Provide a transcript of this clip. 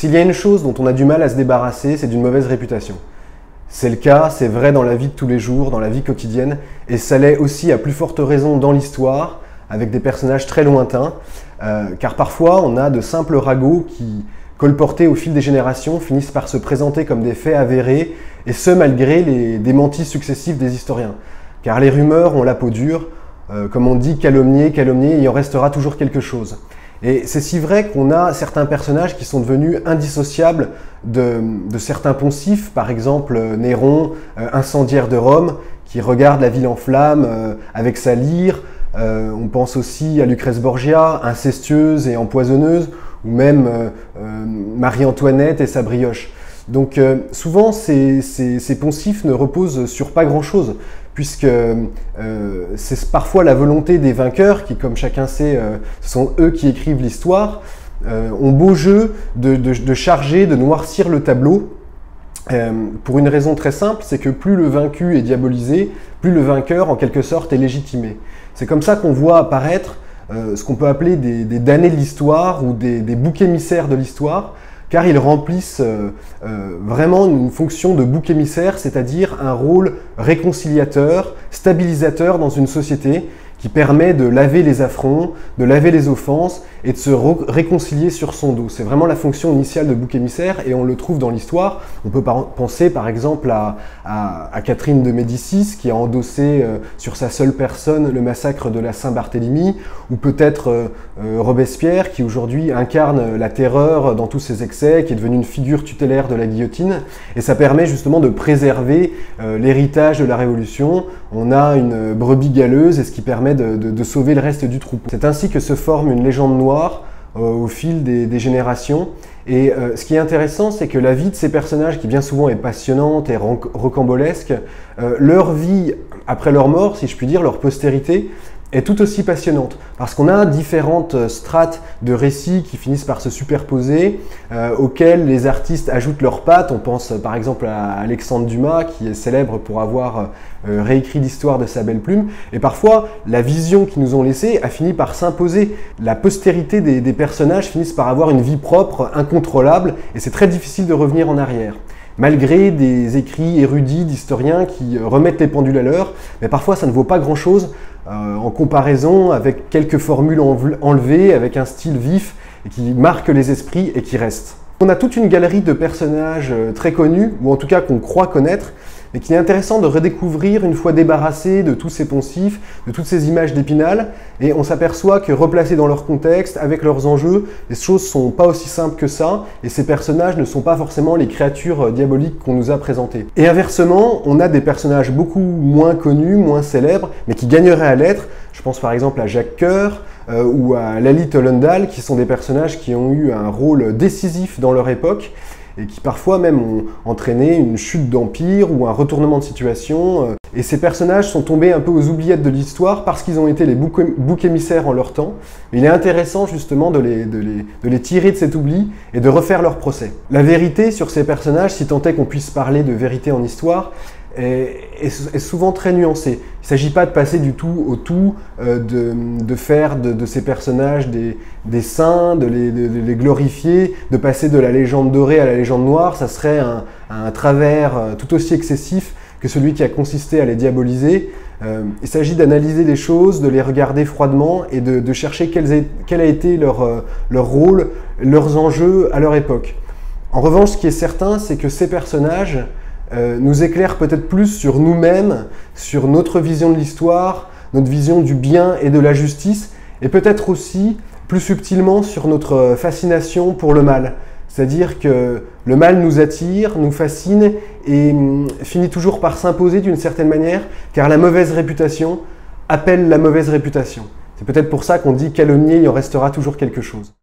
S'il y a une chose dont on a du mal à se débarrasser, c'est d'une mauvaise réputation. C'est le cas, c'est vrai dans la vie de tous les jours, dans la vie quotidienne, et ça l'est aussi à plus forte raison dans l'histoire, avec des personnages très lointains, car parfois on a de simples ragots qui, colportés au fil des générations, finissent par se présenter comme des faits avérés, et ce malgré les démentis successifs des historiens. Car les rumeurs ont la peau dure, comme on dit, calomnier, il en restera toujours quelque chose. Et c'est si vrai qu'on a certains personnages qui sont devenus indissociables de certains poncifs, par exemple Néron, incendiaire de Rome, qui regarde la ville en flammes avec sa lyre. On pense aussi à Lucrèce Borgia, incestueuse et empoisonneuse, ou même Marie-Antoinette et sa brioche. Donc souvent ces poncifs ne reposent sur pas grand-chose, puisque c'est parfois la volonté des vainqueurs qui, comme chacun sait, ce sont eux qui écrivent l'histoire, ont beau jeu de charger, de noircir le tableau, pour une raison très simple, c'est que plus le vaincu est diabolisé, plus le vainqueur en quelque sorte est légitimé. C'est comme ça qu'on voit apparaître ce qu'on peut appeler des damnés de l'histoire ou des boucs émissaires de l'histoire, car ils remplissent vraiment une fonction de bouc émissaire, c'est-à-dire un rôle réconciliateur, stabilisateur dans une société qui permet de laver les affronts, de laver les offenses et de se réconcilier sur son dos. C'est vraiment la fonction initiale de bouc émissaire et on le trouve dans l'histoire. On peut penser par exemple à Catherine de Médicis qui a endossé sur sa seule personne le massacre de la Saint-Barthélemy, ou peut-être Robespierre qui aujourd'hui incarne la terreur dans tous ses excès, qui est devenu une figure tutélaire de la guillotine. Et ça permet justement de préserver l'héritage de la Révolution. On a une brebis galeuse et ce qui permet de sauver le reste du troupeau. C'est ainsi que se forme une légende noire au fil des générations. Et ce qui est intéressant, c'est que la vie de ces personnages, qui bien souvent est passionnante et rocambolesque, leur vie après leur mort, si je puis dire, leur postérité, est tout aussi passionnante, parce qu'on a différentes strates de récits qui finissent par se superposer, auxquels les artistes ajoutent leurs pattes. On pense par exemple à Alexandre Dumas, qui est célèbre pour avoir réécrit l'histoire de sa belle plume, et parfois la vision qu'ils nous ont laissée a fini par s'imposer. La postérité des personnages finissent par avoir une vie propre, incontrôlable, et c'est très difficile de revenir en arrière. Malgré des écrits érudits d'historiens qui remettent les pendules à l'heure, mais parfois ça ne vaut pas grand-chose en comparaison avec quelques formules enlevées, avec un style vif et qui marque les esprits et qui reste. On a toute une galerie de personnages très connus, ou en tout cas qu'on croit connaître, mais qu'il est intéressant de redécouvrir une fois débarrassé de tous ces poncifs, de toutes ces images d'Épinal, et on s'aperçoit que replacés dans leur contexte, avec leurs enjeux, les choses ne sont pas aussi simples que ça, et ces personnages ne sont pas forcément les créatures diaboliques qu'on nous a présentées. Et inversement, on a des personnages beaucoup moins connus, moins célèbres, mais qui gagneraient à l'être. Je pense par exemple à Jacques Coeur, ou à Lally Tollendal, qui sont des personnages qui ont eu un rôle décisif dans leur époque, et qui parfois même ont entraîné une chute d'empire ou un retournement de situation. Et ces personnages sont tombés un peu aux oubliettes de l'histoire parce qu'ils ont été les boucs émissaires en leur temps. Mais il est intéressant justement de les tirer de cet oubli et de refaire leur procès. La vérité sur ces personnages, si tant est qu'on puisse parler de vérité en histoire, est souvent très nuancée. Il ne s'agit pas de passer du tout au tout, de faire de ces personnages des saints, de les glorifier, de passer de la légende dorée à la légende noire. Ça serait un travers tout aussi excessif que celui qui a consisté à les diaboliser. Il s'agit d'analyser les choses, de les regarder froidement et de chercher quel a été leur rôle, leurs enjeux à leur époque. En revanche, ce qui est certain, c'est que ces personnages nous éclaire peut-être plus sur nous-mêmes, sur notre vision de l'histoire, notre vision du bien et de la justice, et peut-être aussi plus subtilement sur notre fascination pour le mal. C'est-à-dire que le mal nous attire, nous fascine et finit toujours par s'imposer d'une certaine manière, car la mauvaise réputation appelle la mauvaise réputation. C'est peut-être pour ça qu'on dit calomnier, il en restera toujours quelque chose.